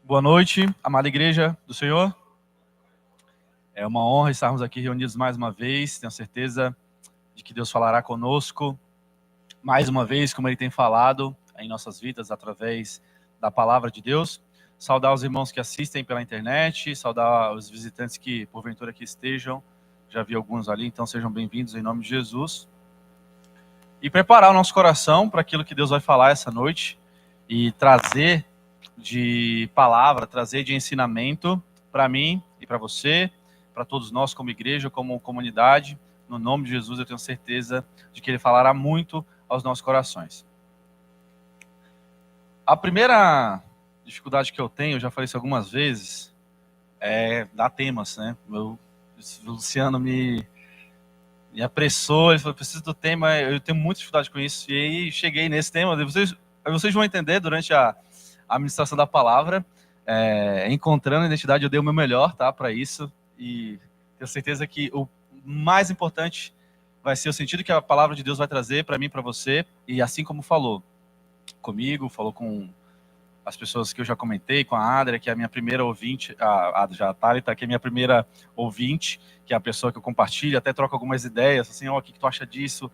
Boa noite, amada igreja do Senhor. É uma honra estarmos aqui reunidos mais uma vez. Tenho certeza de que Deus falará conosco mais uma vez, como Ele tem falado em nossas vidas através da palavra de Deus. Saudar os irmãos que assistem pela internet, saudar os visitantes que porventura aqui estejam. Já vi alguns ali, então sejam bem-vindos em nome de Jesus. E preparar o nosso coração para aquilo que Deus vai falar essa noite e trazer de palavra, trazer de ensinamento para mim e para você, para todos nós como igreja, como comunidade. No nome de Jesus, eu tenho certeza de que Ele falará muito aos nossos corações. A primeira dificuldade que eu tenho, eu já falei isso algumas vezes, é dar temas, né? O Luciano me apressou, ele falou, preciso do tema, eu tenho muita dificuldade com isso, e aí cheguei nesse tema, vocês vão entender durante a administração da palavra, encontrando a identidade, eu dei o meu melhor, tá, para isso, e tenho certeza que o mais importante vai ser o sentido que a palavra de Deus vai trazer para mim, para você, e assim como falou comigo, falou com as pessoas que eu já comentei, com a Adria, que é a minha primeira ouvinte, a Thalita, que é a minha primeira ouvinte, que é a pessoa que eu compartilho, até troco algumas ideias, assim, o que tu acha disso?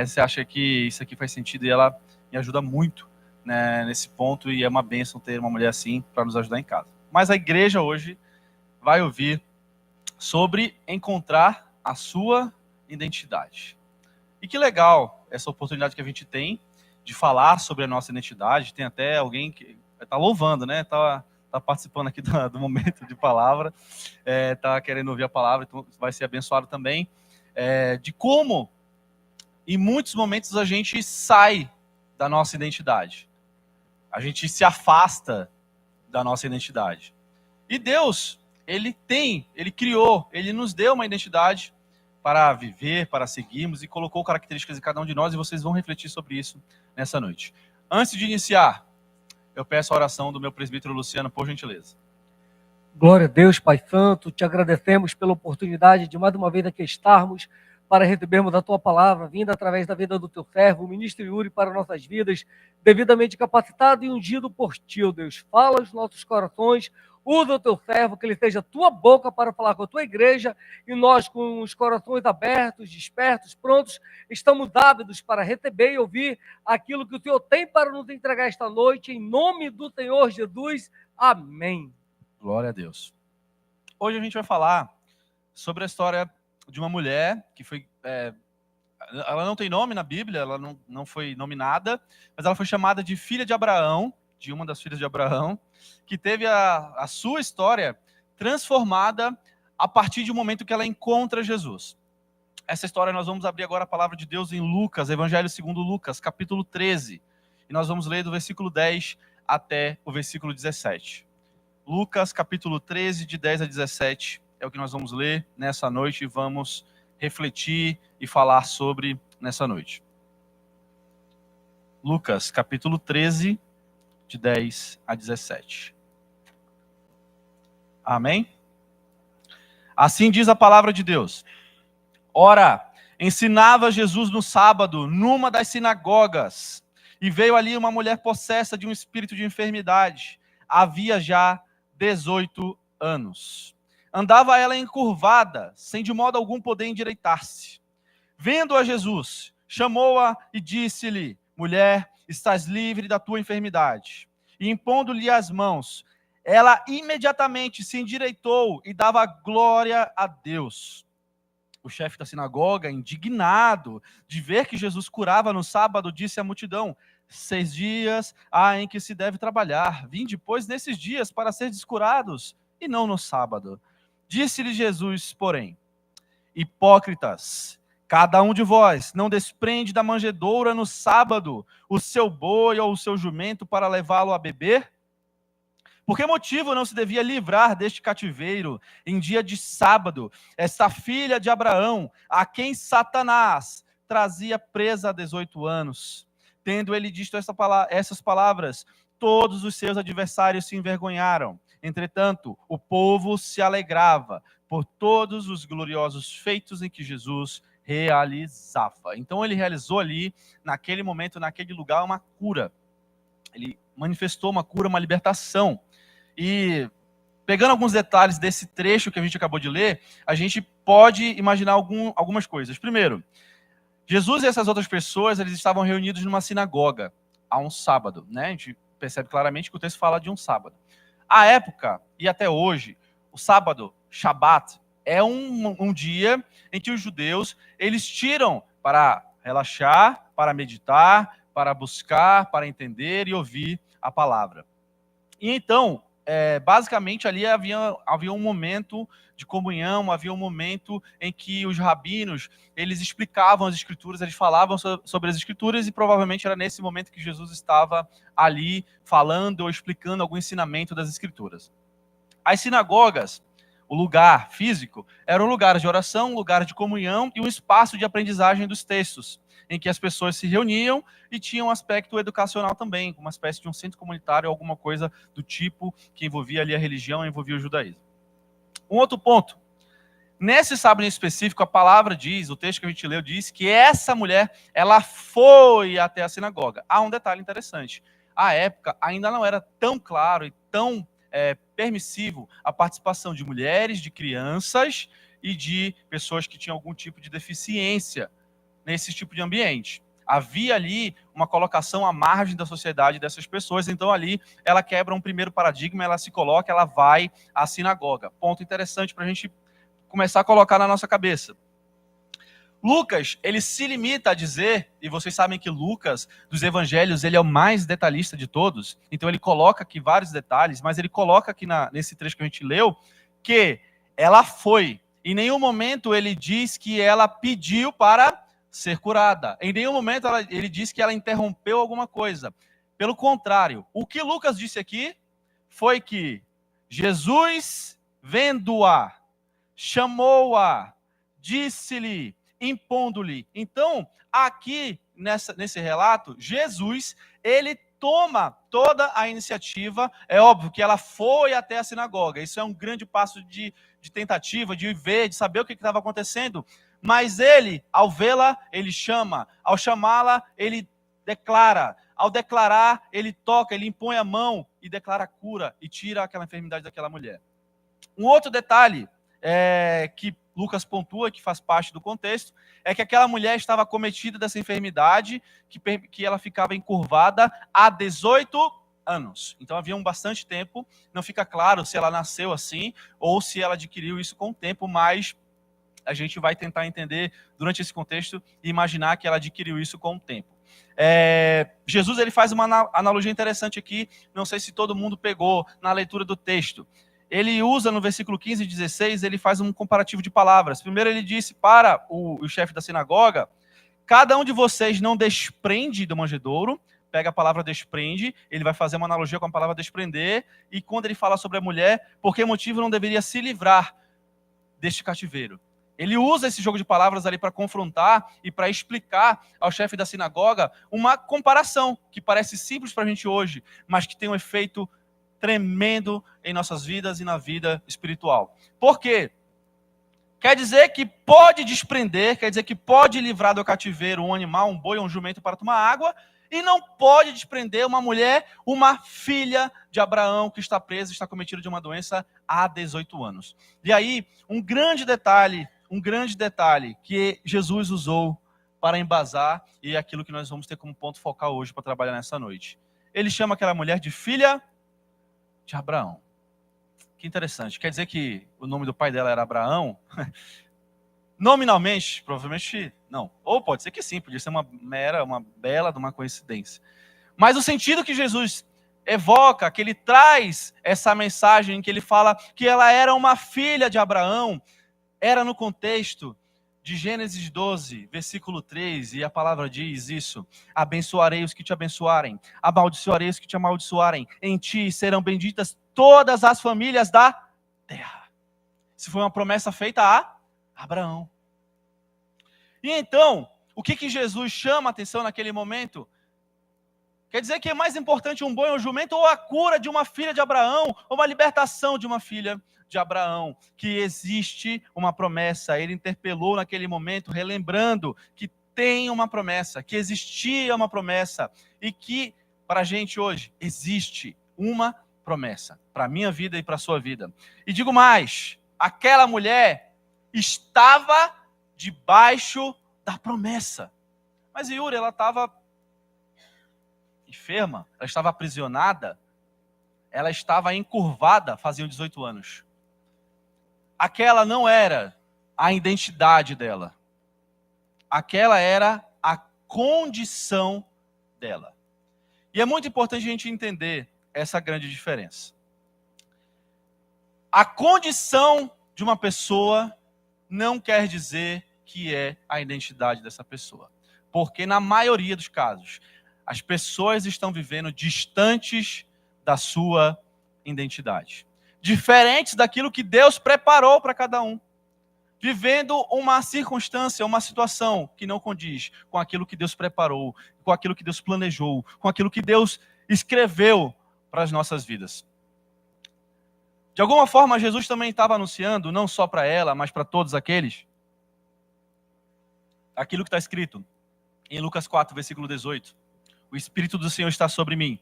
Você acha que isso aqui faz sentido? E ela me ajuda muito, né, nesse ponto, e é uma bênção ter uma mulher assim para nos ajudar em casa. Mas a igreja hoje vai ouvir sobre encontrar a sua identidade. E que legal essa oportunidade que a gente tem de falar sobre a nossa identidade. Tem até alguém que está louvando, né? Tá participando aqui do momento de palavra, tá querendo ouvir a palavra, então vai ser abençoado também. De como, em muitos momentos, a gente sai da nossa identidade. A gente se afasta da nossa identidade. E Deus, Ele criou, Ele nos deu uma identidade para viver, para seguirmos, e colocou características de cada um de nós, e vocês vão refletir sobre isso nessa noite. Antes de iniciar, eu peço a oração do meu presbítero Luciano, por gentileza. Glória a Deus, Pai Santo, te agradecemos pela oportunidade de mais uma vez aqui estarmos para recebermos a tua palavra, vinda através da vida do teu servo, o ministro Yuri, para nossas vidas, devidamente capacitado e ungido por ti, ó Deus. Fala aos nossos corações, usa o teu servo, que ele seja a tua boca para falar com a tua igreja, e nós, com os corações abertos, despertos, prontos, estamos ávidos para receber e ouvir aquilo que o Senhor tem para nos entregar esta noite, em nome do Senhor Jesus. Amém. Glória a Deus. Hoje a gente vai falar sobre a história de uma mulher que foi... ela não tem nome na Bíblia, ela não foi nominada, mas ela foi chamada de filha de Abraão, de uma das filhas de Abraão, que teve a sua história transformada a partir de um momento que ela encontra Jesus. Essa história nós vamos abrir agora a palavra de Deus em Lucas, Evangelho segundo Lucas, capítulo 13. E nós vamos ler do versículo 10 até o versículo 17. Lucas, capítulo 13, de 10 a 17, é o que nós vamos ler nessa noite e vamos refletir e falar sobre nessa noite. Lucas, capítulo 13, de 10 a 17. Amém? Assim diz a palavra de Deus. Ora, ensinava Jesus no sábado, numa das sinagogas, e veio ali uma mulher possessa de um espírito de enfermidade. Havia já 18 anos. Andava ela encurvada, sem de modo algum poder endireitar-se. Vendo a Jesus, chamou-a e disse-lhe: mulher, estás livre da tua enfermidade. E impondo-lhe as mãos, ela imediatamente se endireitou e dava glória a Deus. O chefe da sinagoga, indignado de ver que Jesus curava no sábado, disse à multidão: 6 dias há em que se deve trabalhar. Vinde, pois, nesses dias para ser curados, e não no sábado. Disse-lhe Jesus, porém: hipócritas, cada um de vós não desprende da manjedoura no sábado o seu boi ou o seu jumento para levá-lo a beber? Por que motivo não se devia livrar deste cativeiro em dia de sábado esta filha de Abraão, a quem Satanás trazia presa há 18 anos? Tendo ele dito essas palavras, todos os seus adversários se envergonharam. Entretanto, o povo se alegrava por todos os gloriosos feitos em que Jesus realizava. Então ele realizou ali, naquele momento, naquele lugar, uma cura. Ele manifestou uma cura, uma libertação. E pegando alguns detalhes desse trecho que a gente acabou de ler, a gente pode imaginar algumas coisas. Primeiro, Jesus e essas outras pessoas, eles estavam reunidos numa sinagoga, a um sábado, né? A gente percebe claramente que o texto fala de um sábado. À época, e até hoje, o sábado, Shabat, é um dia em que os judeus, eles tiram para relaxar, para meditar, para buscar, para entender e ouvir a palavra. E então, basicamente ali havia um momento de comunhão, havia um momento em que os rabinos, eles explicavam as escrituras, eles falavam sobre as escrituras e provavelmente era nesse momento que Jesus estava ali falando ou explicando algum ensinamento das escrituras. As sinagogas, o lugar físico, era um lugar de oração, um lugar de comunhão e um espaço de aprendizagem dos textos, em que as pessoas se reuniam e tinha um aspecto educacional também, uma espécie de um centro comunitário, alguma coisa do tipo que envolvia ali a religião, envolvia o judaísmo. Um outro ponto. Nesse sábado em específico, a palavra diz, o texto que a gente leu diz, que essa mulher, ela foi até a sinagoga. Há um detalhe interessante. À época, ainda não era tão claro e tão permissivo a participação de mulheres, de crianças e de pessoas que tinham algum tipo de deficiência nesse tipo de ambiente. Havia ali uma colocação à margem da sociedade dessas pessoas, então ali ela quebra um primeiro paradigma, ela se coloca, ela vai à sinagoga. Ponto interessante para a gente começar a colocar na nossa cabeça. Lucas, ele se limita a dizer, e vocês sabem que Lucas, dos evangelhos, ele é o mais detalhista de todos, então ele coloca aqui vários detalhes, mas ele coloca aqui nesse trecho que a gente leu, que ela foi. Em nenhum momento ele diz que ela pediu para ser curada. Em nenhum momento ele diz que ela interrompeu alguma coisa. Pelo contrário, o que Lucas disse aqui foi que Jesus, vendo-a, chamou-a, disse-lhe, impondo-lhe. Então, aqui nesse relato, Jesus, ele toma toda a iniciativa. É óbvio que ela foi até a sinagoga. Isso é um grande passo de tentativa, de ver, de saber o que estava acontecendo. Mas ele, ao vê-la, ele chama. Ao chamá-la, ele declara. Ao declarar, ele toca, ele impõe a mão e declara a cura e tira aquela enfermidade daquela mulher. Um outro detalhe que Lucas pontua, que faz parte do contexto, é que aquela mulher estava acometida dessa enfermidade, que ela ficava encurvada há 18 anos. Então havia bastante tempo, não fica claro se ela nasceu assim ou se ela adquiriu isso com o tempo, mas a gente vai tentar entender durante esse contexto e imaginar que ela adquiriu isso com o tempo. Jesus ele faz uma analogia interessante aqui, não sei se todo mundo pegou na leitura do texto. Ele usa no versículo 15 e 16, ele faz um comparativo de palavras. Primeiro ele disse para o chefe da sinagoga, cada um de vocês não desprende do manjedouro, pega a palavra desprende, ele vai fazer uma analogia com a palavra desprender, e quando ele fala sobre a mulher, por que motivo não deveria se livrar deste cativeiro? Ele usa esse jogo de palavras ali para confrontar e para explicar ao chefe da sinagoga uma comparação que parece simples para a gente hoje, mas que tem um efeito tremendo em nossas vidas e na vida espiritual. Por quê? Quer dizer que pode desprender, quer dizer que pode livrar do cativeiro um animal, um boi ou um jumento para tomar água, e não pode desprender uma mulher, uma filha de Abraão que está presa, está cometida de uma doença há 18 anos. E aí, um grande detalhe que Jesus usou para embasar, e é aquilo que nós vamos ter como ponto focal hoje para trabalhar nessa noite. Ele chama aquela mulher de filha de Abraão. Que interessante. Quer dizer que o nome do pai dela era Abraão? Nominalmente, provavelmente não. Ou pode ser que sim, podia ser uma bela de uma coincidência. Mas o sentido que Jesus evoca, que ele traz essa mensagem, que ele fala que ela era uma filha de Abraão, era no contexto de Gênesis 12, versículo 3, e a palavra diz isso: abençoarei os que te abençoarem, amaldiçoarei os que te amaldiçoarem, em ti serão benditas todas as famílias da terra. Isso foi uma promessa feita a Abraão. E então, o que Jesus chama a atenção naquele momento? Quer dizer que é mais importante um boi ou um jumento, ou a cura de uma filha de Abraão, ou uma libertação de uma filha de Abraão, que existe uma promessa. Ele interpelou naquele momento, relembrando que tem uma promessa, que existia uma promessa, e que, para a gente hoje, existe uma promessa, para a minha vida e para a sua vida. E digo mais, aquela mulher estava debaixo da promessa. Mas Yuri, ela estava enferma, ela estava aprisionada, ela estava encurvada, faziam 18 anos. Aquela não era a identidade dela. Aquela era a condição dela. E é muito importante a gente entender essa grande diferença. A condição de uma pessoa não quer dizer que é a identidade dessa pessoa. Porque na maioria dos casos, as pessoas estão vivendo distantes da sua identidade. Diferentes daquilo que Deus preparou para cada um. Vivendo uma circunstância, uma situação que não condiz com aquilo que Deus preparou, com aquilo que Deus planejou, com aquilo que Deus escreveu para as nossas vidas. De alguma forma, Jesus também estava anunciando, não só para ela, mas para todos aqueles, aquilo que está escrito em Lucas 4, versículo 18. O Espírito do Senhor está sobre mim,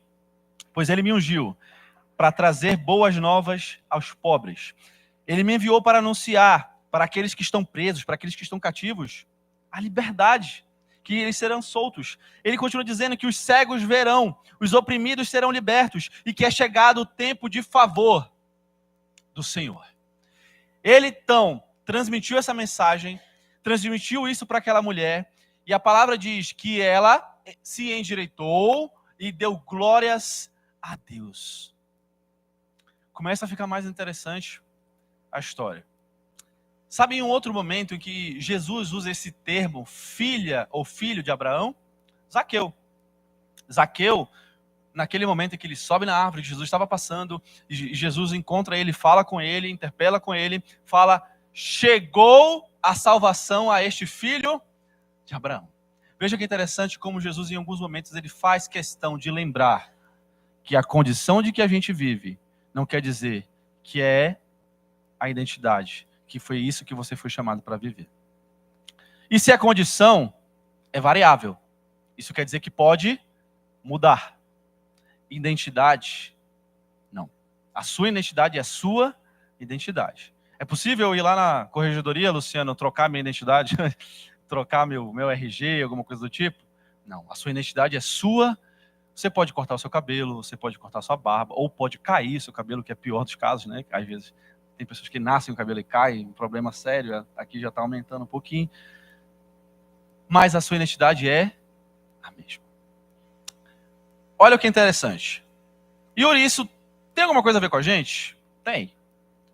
pois Ele me ungiu para trazer boas novas aos pobres. Ele me enviou para anunciar para aqueles que estão presos, para aqueles que estão cativos, a liberdade, que eles serão soltos. Ele continua dizendo que os cegos verão, os oprimidos serão libertos e que é chegado o tempo de favor do Senhor. Ele, então, transmitiu essa mensagem, transmitiu isso para aquela mulher, e a palavra diz que ela se endireitou e deu glórias a Deus. Começa a ficar mais interessante a história. Sabe em um outro momento em que Jesus usa esse termo, filha ou filho de Abraão? Zaqueu. Zaqueu, naquele momento em que ele sobe na árvore, Jesus estava passando, e Jesus encontra ele, fala com ele, interpela com ele, fala, chegou a salvação a este filho de Abraão. Veja que interessante como Jesus, em alguns momentos, ele faz questão de lembrar que a condição de que a gente vive não quer dizer que é a identidade, que foi isso que você foi chamado para viver. E se a condição é variável, isso quer dizer que pode mudar. Identidade, não. A sua identidade é a sua identidade. É possível ir lá na corregedoria, Luciano, trocar minha identidade, trocar meu RG, alguma coisa do tipo? Não, a sua identidade é sua. Você pode cortar o seu cabelo, você pode cortar a sua barba, ou pode cair o seu cabelo, que é pior dos casos, né? Às vezes tem pessoas que nascem com o cabelo e caem, um problema sério, aqui já está aumentando um pouquinho. Mas a sua identidade é a mesma. Olha o que é interessante. Yuri, isso tem alguma coisa a ver com a gente? Tem.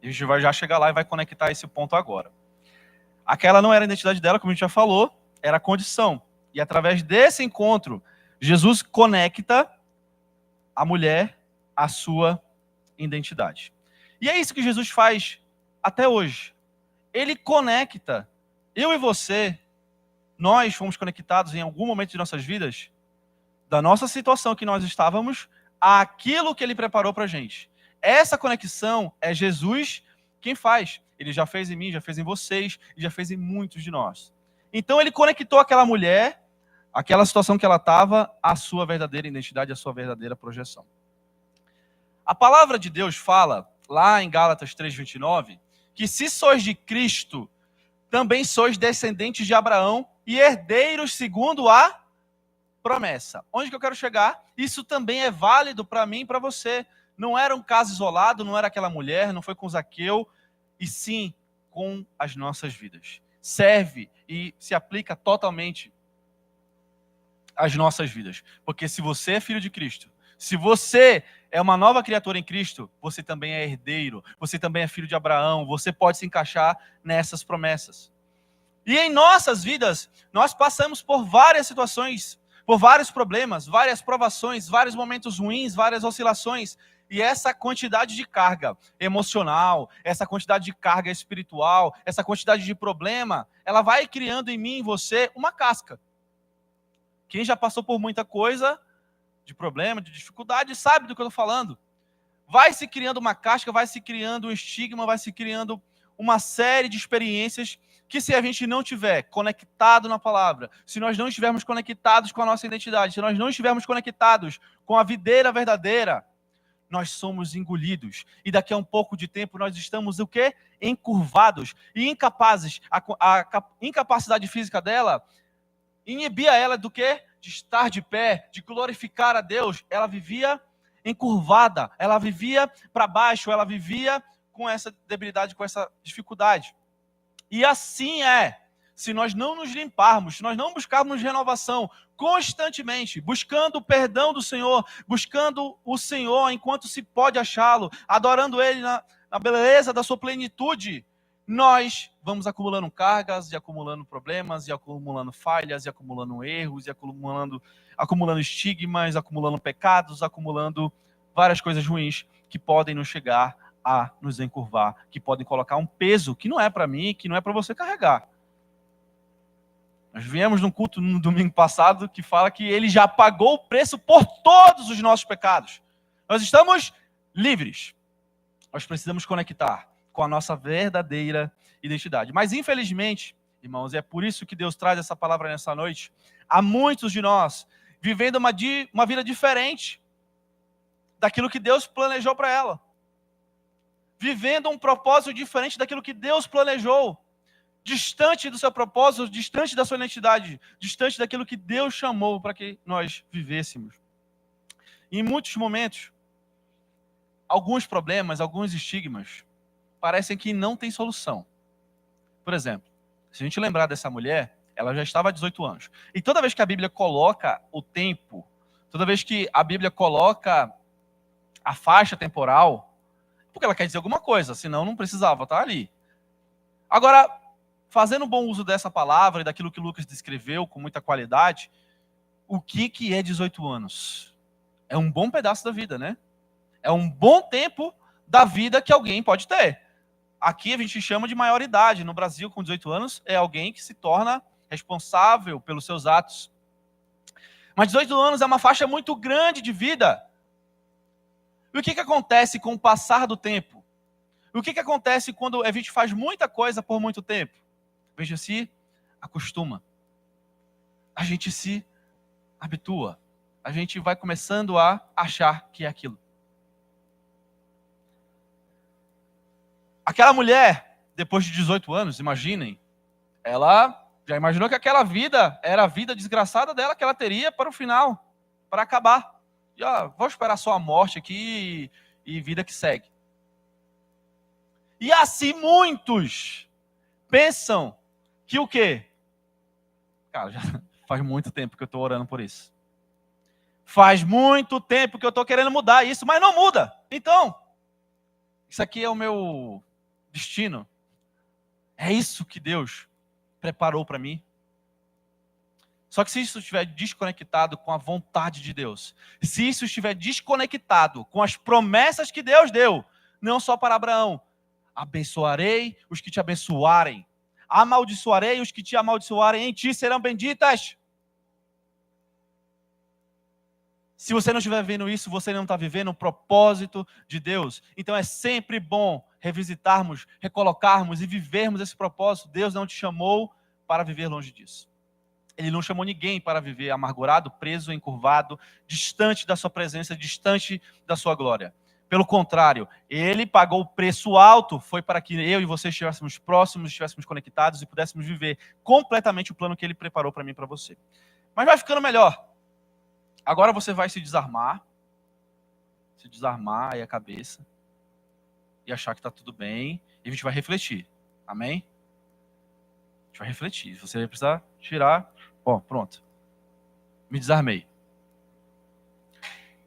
A gente vai já chegar lá e vai conectar esse ponto agora. Aquela não era a identidade dela, como a gente já falou, era a condição. E através desse encontro, Jesus conecta a mulher à sua identidade. E é isso que Jesus faz até hoje. Ele conecta eu e você, nós fomos conectados em algum momento de nossas vidas, da nossa situação que nós estávamos, àquilo que Ele preparou para a gente. Essa conexão é Jesus quem faz. Ele já fez em mim, já fez em vocês, e já fez em muitos de nós. Então Ele conectou aquela mulher, aquela situação que ela estava, à sua verdadeira identidade, à sua verdadeira projeção. A palavra de Deus fala, lá em Gálatas 3:29, que se sois de Cristo, também sois descendentes de Abraão e herdeiros segundo a promessa. Onde que eu quero chegar? Isso também é válido para mim e para você. Não era um caso isolado, não era aquela mulher, não foi com Zaqueu, e sim com as nossas vidas. Serve e se aplica totalmente às nossas vidas. Porque se você é filho de Cristo, se você é uma nova criatura em Cristo, você também é herdeiro, você também é filho de Abraão, você pode se encaixar nessas promessas. E em nossas vidas, nós passamos por várias situações, por vários problemas, várias provações, vários momentos ruins, várias oscilações. E essa quantidade de carga emocional, essa quantidade de carga espiritual, essa quantidade de problema, ela vai criando em mim e em você uma casca. Quem já passou por muita coisa, de problema, de dificuldade, sabe do que eu estou falando. Vai se criando uma casca, vai se criando um estigma, vai se criando uma série de experiências que, se a gente não estiver conectado na palavra, se nós não estivermos conectados com a nossa identidade, se nós não estivermos conectados com a videira verdadeira, nós somos engolidos. E daqui a um pouco de tempo nós estamos o quê? Encurvados e incapazes. A incapacidade física dela inibia ela do quê? De estar de pé, de glorificar a Deus. Ela vivia encurvada, ela vivia para baixo, ela vivia com essa debilidade, com essa dificuldade. E assim se nós não nos limparmos, se nós não buscarmos renovação constantemente, buscando o perdão do Senhor, buscando o Senhor enquanto se pode achá-lo, adorando Ele na beleza da sua plenitude, nós vamos acumulando cargas, e acumulando problemas, e acumulando falhas, e acumulando erros, e acumulando estigmas, acumulando pecados, acumulando várias coisas ruins que podem nos chegar a nos encurvar, que podem colocar um peso que não é para mim, que não é para você carregar. Nós viemos num culto no domingo passado que fala que ele já pagou o preço por todos os nossos pecados. Nós estamos livres. Nós precisamos conectar com a nossa verdadeira identidade. Mas infelizmente, irmãos, é por isso que Deus traz essa palavra nessa noite, há muitos de nós vivendo uma vida diferente daquilo que Deus planejou para ela. Vivendo um propósito diferente daquilo que Deus planejou. Distante do seu propósito, distante da sua identidade, distante daquilo que Deus chamou para que nós vivêssemos. E em muitos momentos, alguns problemas, alguns estigmas, parecem que não tem solução. Por exemplo, se a gente lembrar dessa mulher, ela já estava há 18 anos. E toda vez que a Bíblia coloca o tempo, toda vez que a Bíblia coloca a faixa temporal, porque ela quer dizer alguma coisa, senão não precisava estar ali. Agora, fazendo bom uso dessa palavra e daquilo que Lucas descreveu com muita qualidade, o que é 18 anos? É um bom pedaço da vida, né? É um bom tempo da vida que alguém pode ter. Aqui a gente chama de maioridade. No Brasil, com 18 anos, é alguém que se torna responsável pelos seus atos. Mas 18 anos é uma faixa muito grande de vida. E o que acontece com o passar do tempo? O que acontece quando a gente faz muita coisa por muito tempo? A gente se acostuma. A gente se habitua. A gente vai começando a achar que é aquilo. Aquela mulher, depois de 18 anos, imaginem, ela já imaginou que aquela vida era a vida desgraçada dela que ela teria para o final, para acabar. E, vou esperar só a morte aqui e vida que segue. E assim muitos pensam que o quê? Cara, já faz muito tempo que eu estou orando por isso. Faz muito tempo que eu estou querendo mudar isso, mas não muda. Então, isso aqui é o meu destino. É isso que Deus preparou para mim. Só que se isso estiver desconectado com a vontade de Deus, se isso estiver desconectado com as promessas que Deus deu, não só para Abraão, abençoarei os que te abençoarem, amaldiçoarei os que te amaldiçoarem, em ti serão benditas. Se você não estiver vendo isso, você não está vivendo o propósito de Deus. Então é sempre bom revisitarmos, recolocarmos e vivermos esse propósito. Deus não te chamou para viver longe disso. Ele não chamou ninguém para viver amargurado, preso, encurvado, distante da sua presença, distante da sua glória. Pelo contrário, ele pagou o preço alto, foi para que eu e você estivéssemos próximos, estivéssemos conectados e pudéssemos viver completamente o plano que ele preparou para mim e para você. Mas vai ficando melhor. Agora você vai se desarmar aí a cabeça e achar que está tudo bem e a gente vai refletir. Amém? A gente vai refletir. Você vai precisar tirar. Pronto. Me desarmei.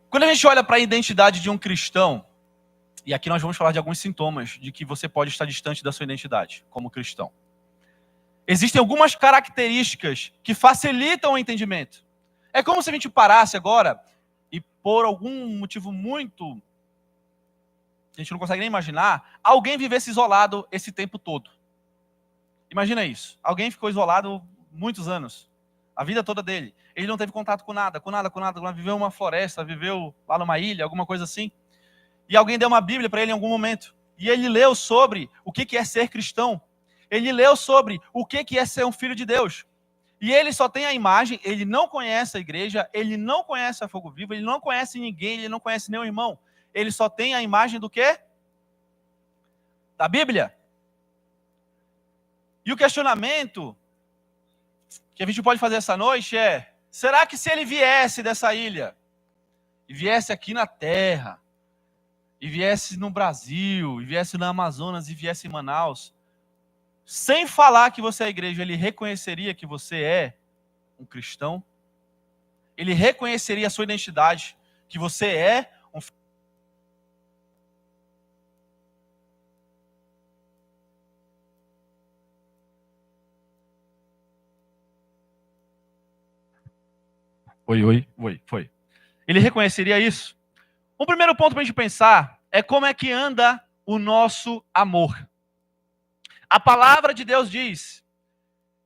Quando a gente olha para a identidade de um cristão, e aqui nós vamos falar de alguns sintomas de que você pode estar distante da sua identidade como cristão. Existem algumas características que facilitam o entendimento. É como se a gente parasse agora e por algum motivo muito... a gente não consegue nem imaginar, alguém vivesse isolado esse tempo todo. Imagina isso. Alguém ficou isolado muitos anos. A vida toda dele. Ele não teve contato com nada. Viveu em uma floresta, viveu lá numa ilha, alguma coisa assim. E alguém deu uma Bíblia para ele em algum momento. E ele leu sobre o que é ser cristão. Ele leu sobre o que é ser um filho de Deus. E ele só tem a imagem, ele não conhece a igreja, ele não conhece a Fogo Vivo, ele não conhece ninguém, ele não conhece nenhum irmão. ele só tem a imagem do quê? Da Bíblia. E o questionamento que a gente pode fazer essa noite é: será que se ele viesse dessa ilha, e viesse aqui na Terra, e viesse no Brasil, e viesse na Amazonas, e viesse em Manaus, sem falar que você é a igreja, ele reconheceria que você é um cristão? Ele reconheceria a sua identidade, que você é um filho? Foi. Ele reconheceria isso? Um primeiro ponto para a gente pensar é como é que anda o nosso amor. A palavra de Deus diz,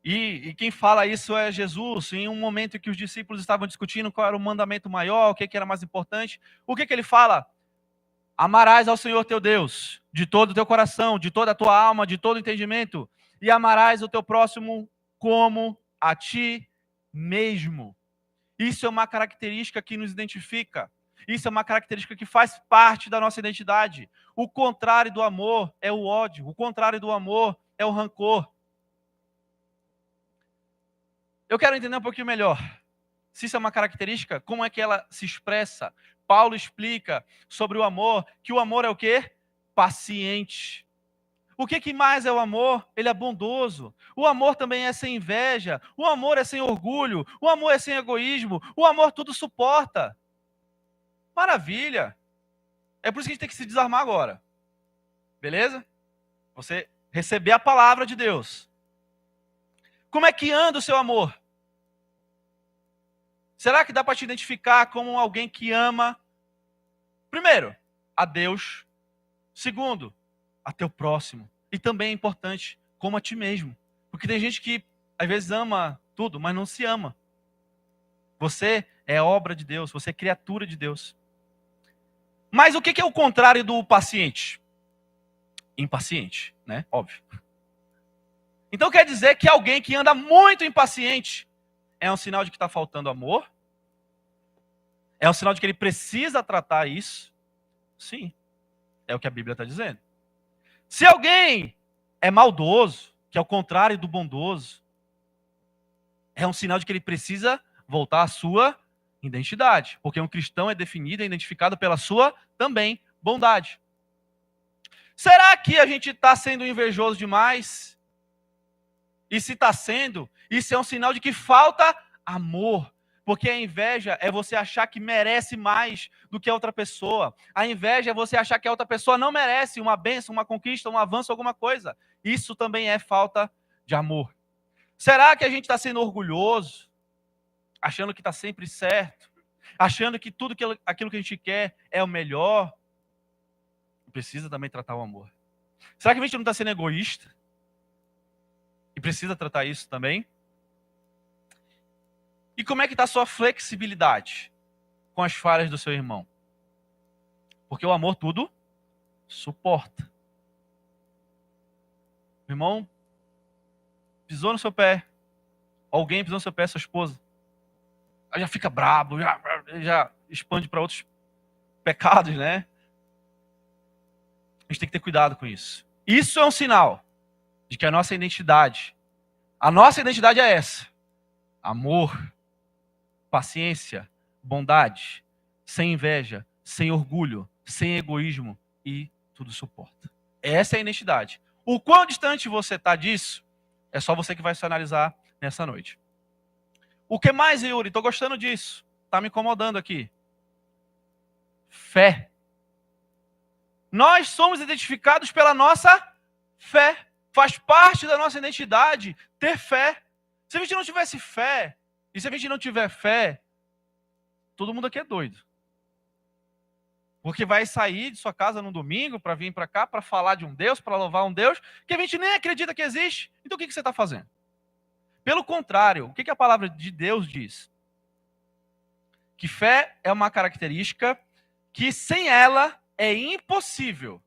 e quem fala isso é Jesus, em um momento em que os discípulos estavam discutindo qual era o mandamento maior, o que era mais importante, o que ele fala? Amarás ao Senhor teu Deus, de todo o teu coração, de toda a tua alma, de todo o entendimento, e amarás o teu próximo como a ti mesmo. Isso é uma característica que nos identifica. Isso é uma característica que faz parte da nossa identidade. O contrário do amor é o ódio. O contrário do amor é o rancor. Eu quero entender um pouquinho melhor. Se isso é uma característica, como é que ela se expressa? Paulo explica sobre o amor, que o amor é o quê? Paciente. O que mais é o amor? Ele é bondoso. O amor também é sem inveja. O amor é sem orgulho. O amor é sem egoísmo. O amor tudo suporta. Maravilha. É por isso que a gente tem que se desarmar agora. Beleza? Você receber a palavra de Deus. Como é que anda o seu amor? Será que dá para te identificar como alguém que ama, primeiro, a Deus, segundo, a teu próximo, e também é importante, como a ti mesmo, porque tem gente que às vezes ama tudo, mas não se ama. Você é obra de Deus, você é criatura de Deus. Mas o que é o contrário do paciente? Impaciente, né? Óbvio. Então quer dizer que alguém que anda muito impaciente é um sinal de que está faltando amor? É um sinal de que ele precisa tratar isso? Sim. É o que a Bíblia está dizendo. Se alguém é maldoso, que é o contrário do bondoso, é um sinal de que ele precisa voltar à sua identidade. Porque um cristão é definido e identificado pela sua também bondade. Será que a gente está sendo invejoso demais? E se está sendo, isso é um sinal de que falta amor. Porque a inveja é você achar que merece mais do que a outra pessoa. A inveja é você achar que a outra pessoa não merece uma bênção, uma conquista, um avanço, alguma coisa. Isso também é falta de amor. Será que a gente está sendo orgulhoso? Achando que está sempre certo? Achando que tudo aquilo que a gente quer é o melhor? Precisa também tratar o amor. Será que a gente não está sendo egoísta? E precisa tratar isso também? E como é que está a sua flexibilidade com as falhas do seu irmão? Porque o amor tudo suporta. O irmão pisou no seu pé. Alguém pisou no seu pé, sua esposa. Aí já fica brabo, já expande para outros pecados, né? A gente tem que ter cuidado com isso. Isso é um sinal de que a nossa identidade é essa. Amor, paciência, bondade, sem inveja, sem orgulho, sem egoísmo e tudo suporta. Essa é a identidade. O quão distante você está disso, é só você que vai se analisar nessa noite. O que mais, Yuri? Estou gostando disso. Está me incomodando aqui. Fé. Nós somos identificados pela nossa fé. Faz parte da nossa identidade ter fé. Se a gente não tivesse fé, e se a gente não tiver fé, todo mundo aqui é doido. Porque vai sair de sua casa no domingo para vir para cá, para falar de um Deus, para louvar um Deus, que a gente nem acredita que existe. Então o que você está fazendo? Pelo contrário, o que a palavra de Deus diz? Que fé é uma característica que sem ela é impossível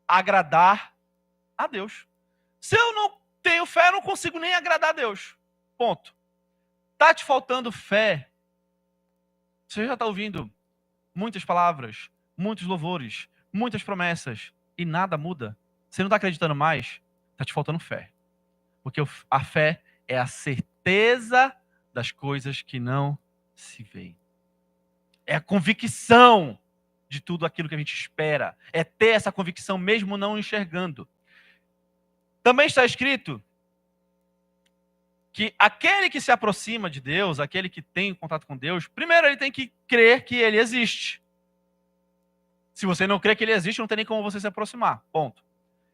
agradar a Deus. Se eu não tenho fé, eu não consigo nem agradar a Deus. Ponto. Está te faltando fé? Você já está ouvindo muitas palavras muitos louvores, muitas promessas e nada muda, você não está acreditando mais, está te faltando fé. Porque a fé é a certeza das coisas que não se veem. É a convicção de tudo aquilo que a gente espera. É ter essa convicção mesmo não enxergando. Também está escrito que aquele que se aproxima de Deus, aquele que tem contato com Deus, primeiro ele tem que crer que ele existe. Se você não crê que ele existe, não tem nem como você se aproximar. Ponto.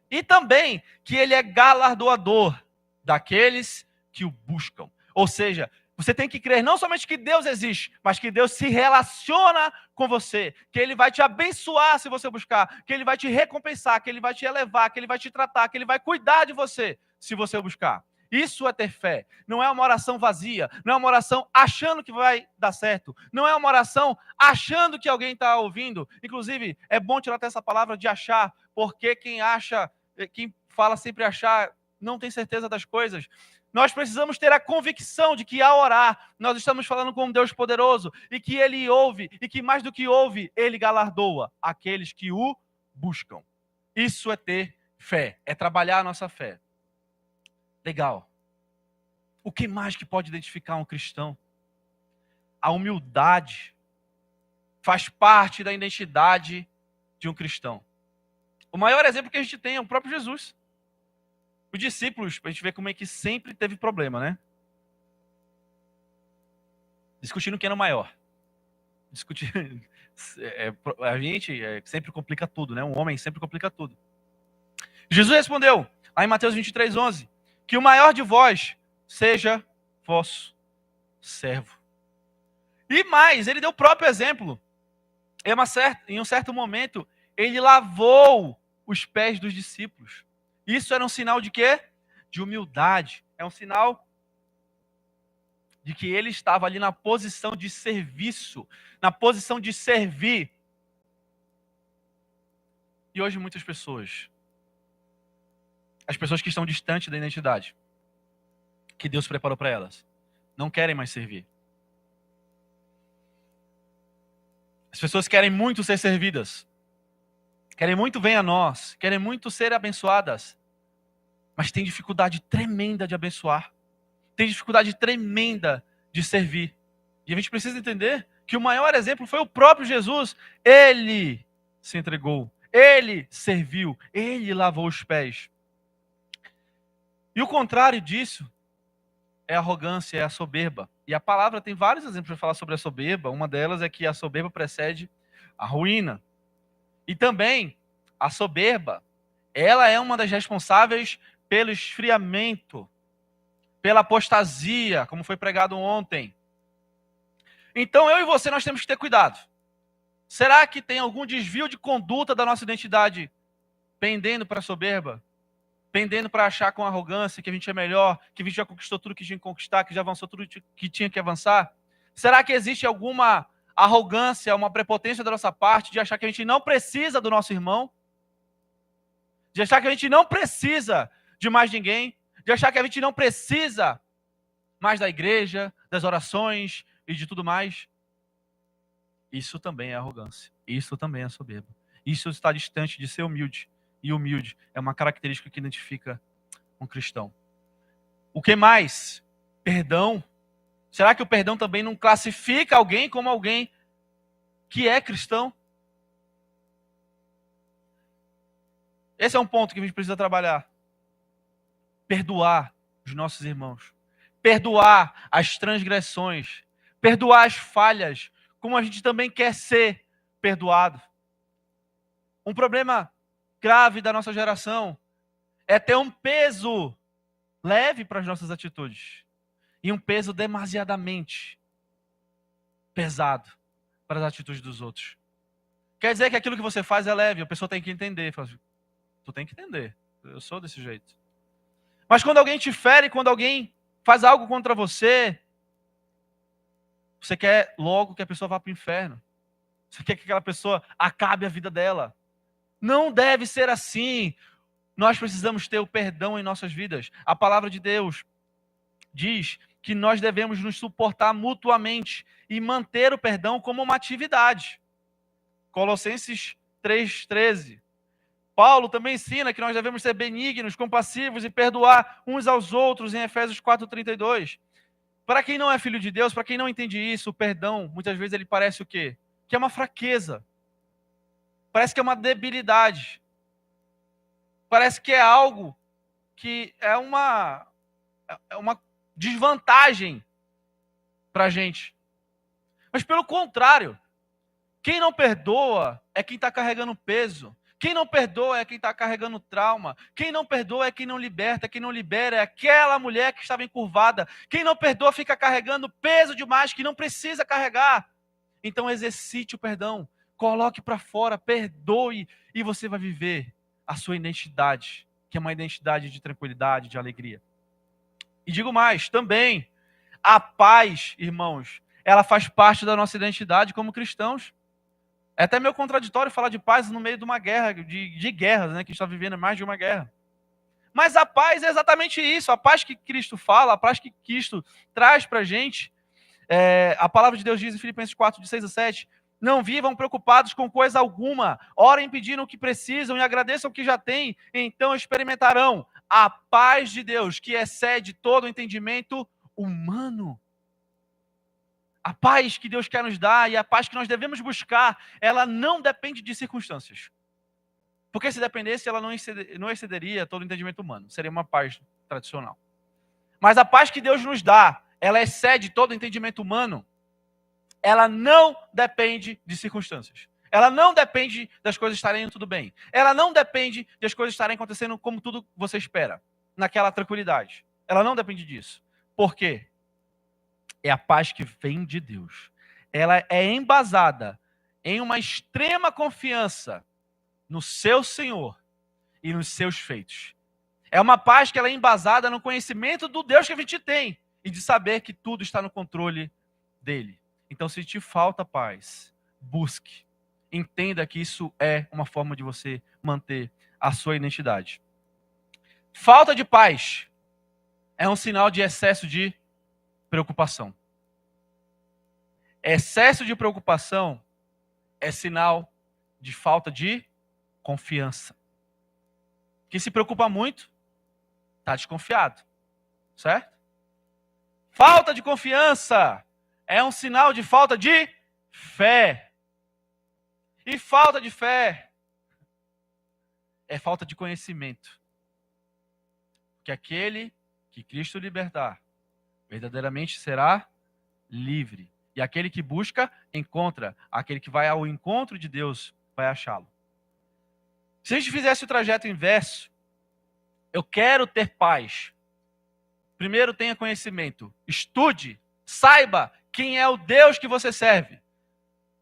E também que ele é galardoador daqueles que o buscam. Ou seja, você tem que crer não somente que Deus existe, mas que Deus se relaciona com você, que Ele vai te abençoar se você buscar, que Ele vai te recompensar, que Ele vai te elevar, que Ele vai te tratar, que Ele vai cuidar de você se você buscar. Isso é ter fé. Não é uma oração vazia, não é uma oração achando que vai dar certo, não é uma oração achando que alguém está ouvindo. Inclusive, é bom tirar até essa palavra de achar, porque quem acha, quem fala sempre achar, não tem certeza das coisas. Nós precisamos ter a convicção de que ao orar, nós estamos falando com um Deus poderoso e que Ele ouve e que mais do que ouve, Ele galardoa aqueles que o buscam. Isso é ter fé, é trabalhar a nossa fé. Legal. O que mais que pode identificar um cristão? A humildade faz parte da identidade de um cristão. O maior exemplo que a gente tem é o próprio Jesus. Os discípulos, a gente vê como é que sempre teve problema, né? Discutindo quem era o maior. A gente sempre complica tudo, né? Um homem sempre complica tudo. Jesus respondeu, lá em Mateus 23:11, que o maior de vós seja vosso servo. E mais, ele deu o próprio exemplo. Em um certo momento, ele lavou os pés dos discípulos. Isso era um sinal de quê? De humildade. É um sinal de que ele estava ali na posição de serviço, na posição de servir. E hoje muitas pessoas, as pessoas que estão distantes da identidade que Deus preparou para elas, não querem mais servir. As pessoas querem muito ser servidas, querem muito vir a nós, querem muito ser abençoadas, mas tem dificuldade tremenda de abençoar, tem dificuldade tremenda de servir. E a gente precisa entender que o maior exemplo foi o próprio Jesus. Ele se entregou, ele serviu, ele lavou os pés. E o contrário disso é a arrogância, é a soberba. E a palavra tem vários exemplos para falar sobre a soberba. Uma delas é que a soberba precede a ruína. E também a soberba, ela é uma das responsáveis pelo esfriamento, pela apostasia, como foi pregado ontem. Então eu e você, nós temos que ter cuidado. Será que tem algum desvio de conduta da nossa identidade pendendo para a soberba? Pendendo para achar com arrogância que a gente é melhor, que a gente já conquistou tudo que tinha que conquistar, que já avançou tudo que tinha que avançar? Será que existe alguma arrogância, uma prepotência da nossa parte de achar que a gente não precisa do nosso irmão? De achar que a gente não precisa de mais ninguém? De achar que a gente não precisa mais da igreja, das orações e de tudo mais? Isso também é arrogância. Isso também é soberba. Isso está distante de ser humilde. E humilde é uma característica que identifica um cristão. O que mais? Perdão. Será que o perdão também não classifica alguém como alguém que é cristão? Esse é um ponto que a gente precisa trabalhar. Perdoar os nossos irmãos. Perdoar as transgressões. Perdoar as falhas, como a gente também quer ser perdoado. Um problema grave da nossa geração é ter um peso leve para as nossas atitudes e um peso demasiadamente pesado para as atitudes dos outros. Quer dizer que aquilo que você faz é leve, a pessoa tem que entender. Fala assim, tu tem que entender, eu sou desse jeito. Mas quando alguém te fere, quando alguém faz algo contra você, você quer logo que a pessoa vá para o inferno. Você quer que aquela pessoa acabe a vida dela. Não deve ser assim. Nós precisamos ter o perdão em nossas vidas. A palavra de Deus diz que nós devemos nos suportar mutuamente e manter o perdão como uma atividade. Colossenses 3,13. Paulo também ensina que nós devemos ser benignos, compassivos e perdoar uns aos outros em Efésios 4,32. Para quem não é filho de Deus, para quem não entende isso, o perdão, muitas vezes ele parece o quê? Que é uma fraqueza. Parece que é uma debilidade. Parece que é algo que é uma desvantagem para a gente. Mas pelo contrário, quem não perdoa é quem está carregando peso. Quem não perdoa é quem está carregando trauma. Quem não perdoa é quem não liberta. Quem não libera é aquela mulher que estava encurvada. Quem não perdoa fica carregando peso demais que não precisa carregar. Então exercite o perdão. Coloque para fora, perdoe e você vai viver a sua identidade, que é uma identidade de tranquilidade, de alegria. E digo mais, também, a paz, irmãos, ela faz parte da nossa identidade como cristãos. É até meio contraditório falar de paz no meio de uma guerra, de guerras, né? Que a gente está vivendo mais de uma guerra. Mas a paz é exatamente isso. A paz que Cristo fala, a paz que Cristo traz para a gente. A palavra de Deus diz em Filipenses 4, de 6 a 7, não vivam preocupados com coisa alguma, orem pedindo o que precisam e agradeçam o que já têm, então experimentarão a paz de Deus, que excede todo o entendimento humano. A paz que Deus quer nos dar e a paz que nós devemos buscar, ela não depende de circunstâncias. Porque se dependesse, ela não excederia todo o entendimento humano. Seria uma paz tradicional. Mas a paz que Deus nos dá, ela excede todo o entendimento humano. Ela não depende de circunstâncias. Ela não depende das coisas estarem indo tudo bem. Ela não depende das coisas estarem acontecendo como tudo você espera, naquela tranquilidade. Ela não depende disso. Por quê? É a paz que vem de Deus. Ela é embasada em uma extrema confiança no seu Senhor e nos seus feitos. É uma paz que ela é embasada no conhecimento do Deus que a gente tem e de saber que tudo está no controle dele. Então, se te falta paz, busque. Entenda que isso é uma forma de você manter a sua identidade. Falta de paz é um sinal de excesso de preocupação. Excesso de preocupação é sinal de falta de confiança. Quem se preocupa muito, está desconfiado. Certo? Falta de confiança é um sinal de falta de fé. E falta de fé é falta de conhecimento. Que aquele que Cristo libertar, verdadeiramente será livre. E aquele que busca, encontra. Aquele que vai ao encontro de Deus, vai achá-lo. Se a gente fizesse o trajeto inverso, eu quero ter paz. Primeiro tenha conhecimento. Estude. Saiba quem é o Deus que você serve.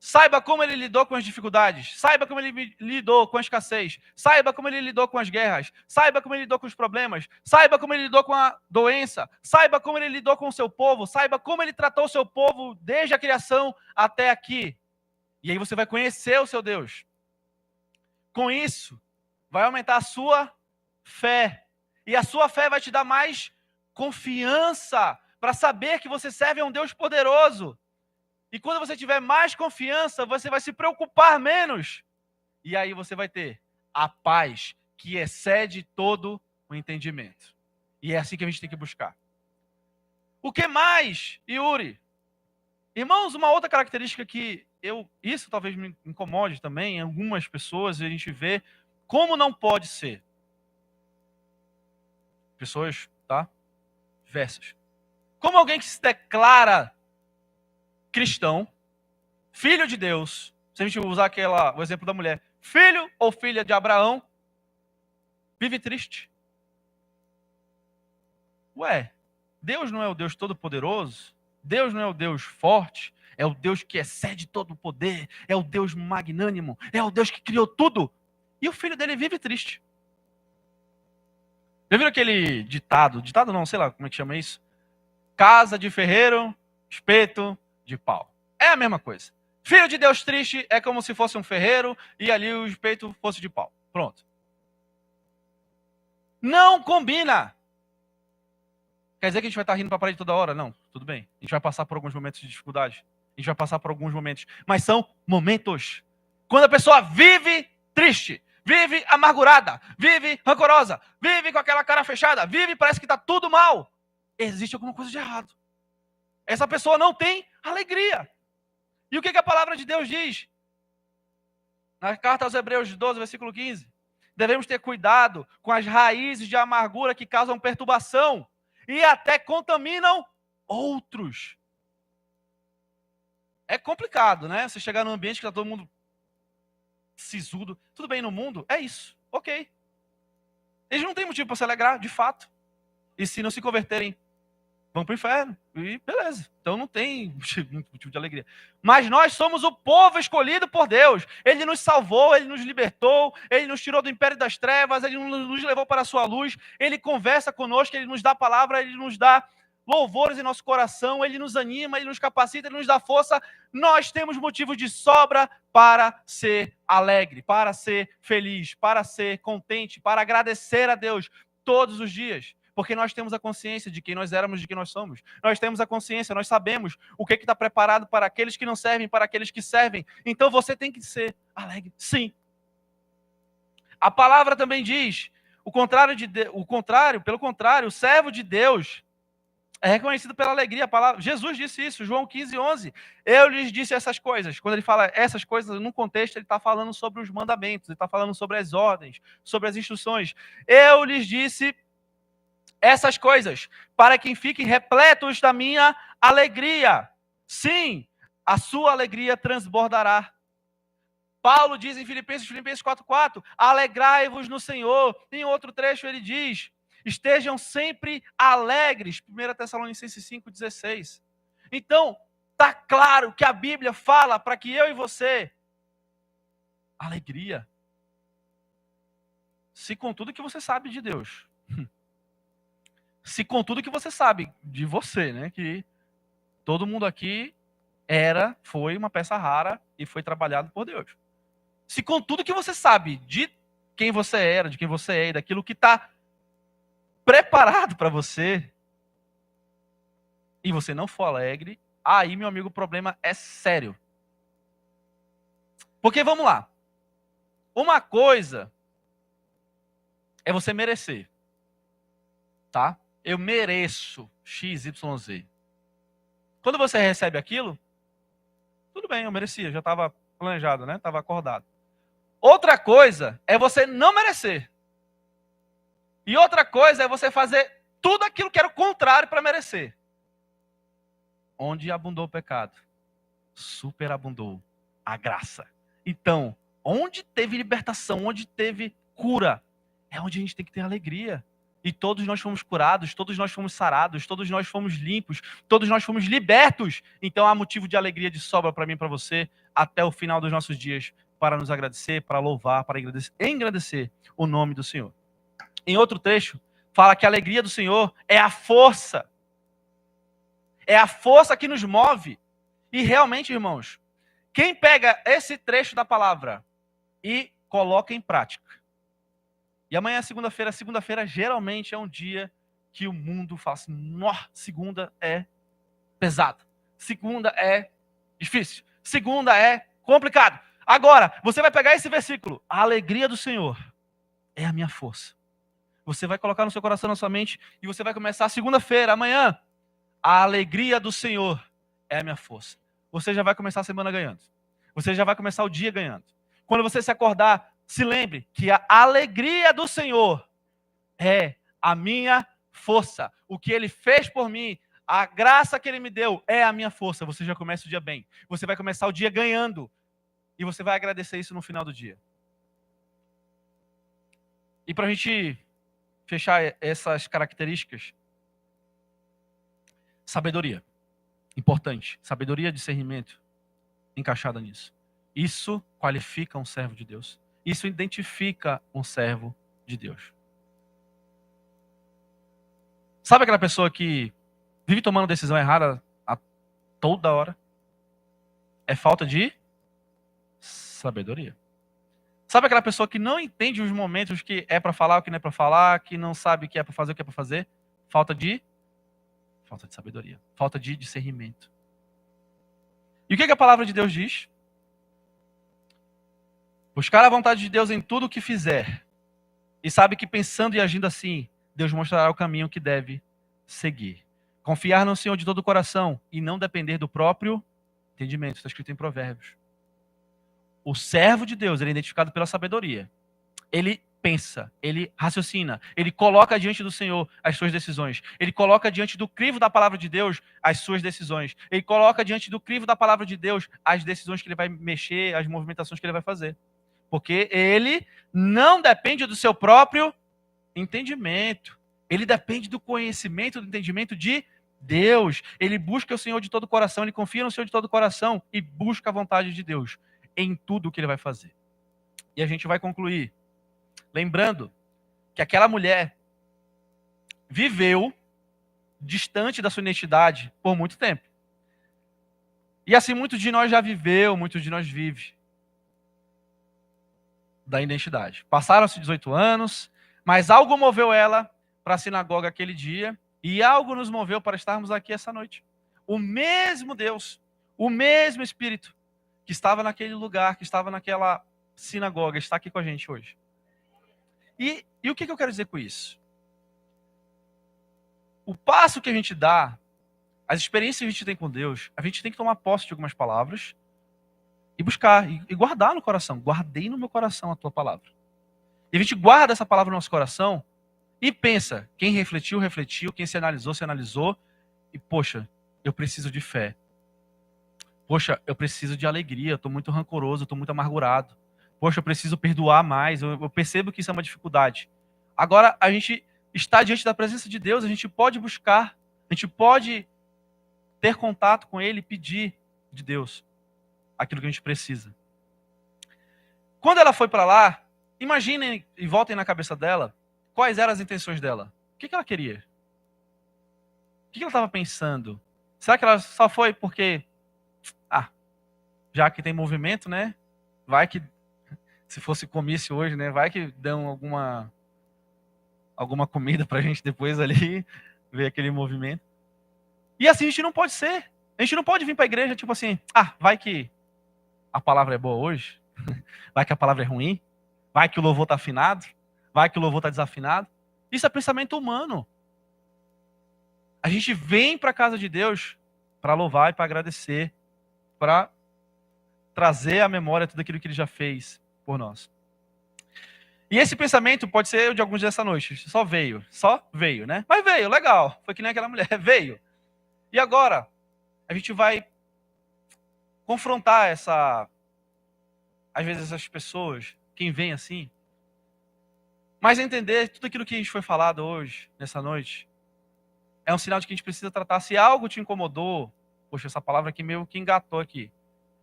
Saiba como ele lidou com as dificuldades. Saiba como ele lidou com a escassez. Saiba como ele lidou com as guerras. Saiba como ele lidou com os problemas. Saiba como ele lidou com a doença. Saiba como ele lidou com o seu povo. Saiba como ele tratou o seu povo desde a criação até aqui. E aí você vai conhecer o seu Deus. Com isso, vai aumentar a sua fé. E a sua fé vai te dar mais confiança para saber que você serve a um Deus poderoso. E quando você tiver mais confiança, você vai se preocupar menos. E aí você vai ter a paz que excede todo o entendimento. E é assim que a gente tem que buscar. O que mais, Yuri? Irmãos, uma outra característica que isso talvez me incomode também em algumas pessoas, a gente vê como não pode ser. Pessoas, tá? Diversas. Como alguém que se declara cristão, filho de Deus, se a gente usar o exemplo da mulher, filho ou filha de Abraão, vive triste. Ué, Deus não é o Deus todo-poderoso? Deus não é o Deus forte? É o Deus que excede todo o poder? É o Deus magnânimo? É o Deus que criou tudo? E o filho dele vive triste. Já viram aquele ditado? Ditado não, sei lá como é que chama isso. Casa de ferreiro, espeto de pau. É a mesma coisa. Filho de Deus triste é como se fosse um ferreiro e ali o espeto fosse de pau. Pronto. Não combina. Quer dizer que a gente vai estar rindo para a parede toda hora? Não, tudo bem. A gente vai passar por alguns momentos de dificuldade. A gente vai passar por alguns momentos. Mas são momentos. Quando a pessoa vive triste, vive amargurada, vive rancorosa, vive com aquela cara fechada, vive parece que está tudo mal, existe alguma coisa de errado. Essa pessoa não tem alegria. E o que a palavra de Deus diz? Na carta aos Hebreus 12, versículo 15. Devemos ter cuidado com as raízes de amargura que causam perturbação e até contaminam outros. É complicado, né? Você chegar num ambiente que está todo mundo sisudo. Tudo bem no mundo? É isso. Ok. Eles não têm motivo para se alegrar, de fato. E se não se converterem, vão para o inferno. E beleza. Então não tem motivo de alegria. Mas nós somos o povo escolhido por Deus. Ele nos salvou, Ele nos libertou, Ele nos tirou do império das trevas, Ele nos levou para a sua luz, Ele conversa conosco, Ele nos dá palavra, Ele nos dá louvores em nosso coração, Ele nos anima, Ele nos capacita, Ele nos dá força. Nós temos motivo de sobra para ser alegre, para ser feliz, para ser contente, para agradecer a Deus todos os dias. Porque nós temos a consciência de quem nós éramos, de quem nós somos. Nós temos a consciência, nós sabemos o que está preparado para aqueles que não servem, para aqueles que servem. Então você tem que ser alegre, sim. A palavra também diz, pelo contrário, o servo de Deus é reconhecido pela alegria. A palavra, Jesus disse isso, João 15, 11. Eu lhes disse essas coisas. Quando ele fala essas coisas, no contexto, ele está falando sobre os mandamentos, ele está falando sobre as ordens, sobre as instruções. Eu lhes disse essas coisas, para que fiquem repletos da minha alegria. Sim, a sua alegria transbordará. Paulo diz em Filipenses 4:4, alegrai-vos no Senhor. Em outro trecho ele diz, estejam sempre alegres. 1 Tessalonicenses 5:16. Então, está claro que a Bíblia fala para que eu e você, alegria. Se com tudo que você sabe de Deus, se com tudo que você sabe de você, né, que todo mundo aqui foi uma peça rara e foi trabalhado por Deus. Se com tudo que você sabe de quem você era, de quem você é, e daquilo que está preparado para você, e você não for alegre, aí, meu amigo, o problema é sério. Porque, vamos lá, uma coisa é você merecer, tá? Eu mereço X, Y, Z. Quando você recebe aquilo, tudo bem, eu merecia, já estava planejado, né? Estava acordado. Outra coisa é você não merecer. E outra coisa é você fazer tudo aquilo que era o contrário para merecer. Onde abundou o pecado, superabundou a graça. Então, onde teve libertação, onde teve cura, é onde a gente tem que ter alegria. E todos nós fomos curados, todos nós fomos sarados, todos nós fomos limpos, todos nós fomos libertos. Então há motivo de alegria de sobra para mim e para você até o final dos nossos dias, para nos agradecer, para louvar, para engrandecer o nome do Senhor. Em outro trecho, fala que a alegria do Senhor é a força. É a força que nos move. E realmente, irmãos, quem pega esse trecho da palavra e coloca em prática. E amanhã é segunda-feira. Segunda-feira geralmente é um dia que o mundo fala assim, segunda é pesado. Segunda é difícil. Segunda é complicado. Agora, você vai pegar esse versículo. A alegria do Senhor é a minha força. Você vai colocar no seu coração, na sua mente, e você vai começar segunda-feira, amanhã. A alegria do Senhor é a minha força. Você já vai começar a semana ganhando. Você já vai começar o dia ganhando. Quando você se acordar, se lembre que a alegria do Senhor é a minha força. O que Ele fez por mim, a graça que Ele me deu é a minha força. Você já começa o dia bem. Você vai começar o dia ganhando. E você vai agradecer isso no final do dia. E para a gente fechar essas características, sabedoria. Importante. Sabedoria, discernimento encaixada nisso. Isso qualifica um servo de Deus. Isso identifica um servo de Deus. Sabe aquela pessoa que vive tomando decisão errada a toda hora? É falta de sabedoria. Sabe aquela pessoa que não entende os momentos que é para falar, o que não é para falar, que não sabe o que é para fazer, o que é para fazer? Falta de sabedoria. Falta de discernimento. E o que a palavra de Deus diz? Buscar a vontade de Deus em tudo o que fizer. E sabe que pensando e agindo assim, Deus mostrará o caminho que deve seguir. Confiar no Senhor de todo o coração e não depender do próprio entendimento. Está escrito em Provérbios. O servo de Deus, ele é identificado pela sabedoria. Ele pensa, ele raciocina, ele coloca diante do Senhor as suas decisões. Ele coloca diante do crivo da palavra de Deus as suas decisões. Ele coloca diante do crivo da palavra de Deus as decisões que ele vai mexer, as movimentações que ele vai fazer. Porque ele não depende do seu próprio entendimento. Ele depende do conhecimento, do entendimento de Deus. Ele busca o Senhor de todo o coração, ele confia no Senhor de todo o coração e busca a vontade de Deus em tudo o que ele vai fazer. E a gente vai concluir lembrando que aquela mulher viveu distante da sua identidade por muito tempo. E assim, muitos de nós já viveu, muitos de nós vive da identidade. Passaram-se 18 anos, mas algo moveu ela para a sinagoga aquele dia e algo nos moveu para estarmos aqui essa noite. O mesmo Deus, o mesmo Espírito que estava naquele lugar, que estava naquela sinagoga, está aqui com a gente hoje. E o que eu quero dizer com isso? O passo que a gente dá, as experiências que a gente tem com Deus, a gente tem que tomar posse de algumas palavras e buscar, e guardar no coração. Guardei no meu coração a tua palavra. E a gente guarda essa palavra no nosso coração e pensa, quem refletiu, refletiu, quem se analisou, e poxa, eu preciso de fé. Poxa, eu preciso de alegria, eu estou muito rancoroso, eu estou muito amargurado. Poxa, eu preciso perdoar mais, eu percebo que isso é uma dificuldade. Agora, a gente está diante da presença de Deus, a gente pode buscar, a gente pode ter contato com Ele e pedir de Deus aquilo que a gente precisa. Quando ela foi para lá, imaginem e voltem na cabeça dela, quais eram as intenções dela? O que ela queria? O que ela estava pensando? Será que ela só foi porque, já que tem movimento, né? Vai que, se fosse comício hoje, né? Vai que dão alguma comida pra gente depois ali, ver aquele movimento. E assim a gente não pode ser. A gente não pode vir pra igreja tipo assim, vai que a palavra é boa hoje, vai que a palavra é ruim, vai que o louvor tá afinado, vai que o louvor tá desafinado. Isso é pensamento humano. A gente vem pra casa de Deus para louvar e para agradecer, para trazer à memória tudo aquilo que Ele já fez por nós. E esse pensamento pode ser de alguns dessa noite. Só veio, né? Mas veio, legal. Foi que nem aquela mulher, veio. E agora, a gente vai confrontar às vezes essas pessoas, quem vem assim, mas entender tudo aquilo que a gente foi falado hoje, nessa noite, é um sinal de que a gente precisa tratar. Se algo te incomodou, poxa, essa palavra aqui meio que engatou aqui,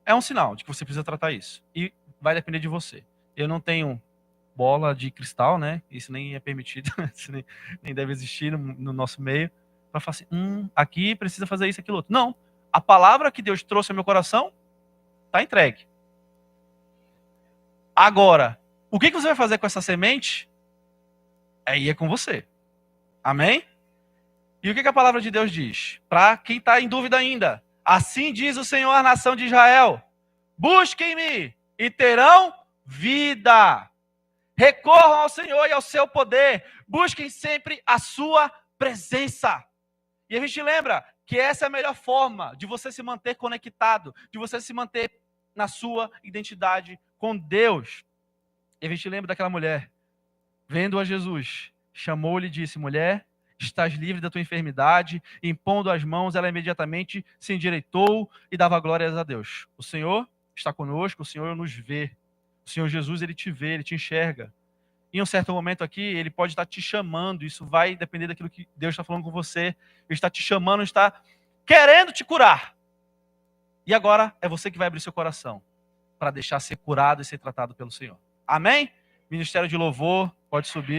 é um sinal de que você precisa tratar isso. E vai depender de você. Eu não tenho bola de cristal, né? Isso nem é permitido, isso nem deve existir no nosso meio, para falar assim, aqui precisa fazer isso, aquilo outro. Não. A palavra que Deus trouxe ao meu coração está entregue. Agora, o que você vai fazer com essa semente? Aí é com você. Amém? E o que a palavra de Deus diz? Para quem está em dúvida ainda. Assim diz o Senhor à nação de Israel: busquem-me e terão vida. Recorram ao Senhor e ao seu poder. Busquem sempre a sua presença. E a gente lembra que essa é a melhor forma de você se manter conectado, de você se manter na sua identidade com Deus. E a gente lembra daquela mulher, vendo a Jesus, chamou-lhe e disse: mulher, estás livre da tua enfermidade. E, impondo as mãos, ela imediatamente se endireitou e dava glórias a Deus. O Senhor está conosco, o Senhor nos vê. O Senhor Jesus, Ele te vê, Ele te enxerga. Em um certo momento aqui, Ele pode estar te chamando. Isso vai depender daquilo que Deus está falando com você. Ele está te chamando, está querendo te curar. E agora é você que vai abrir seu coração para deixar ser curado e ser tratado pelo Senhor. Amém? Ministério de Louvor, pode subir.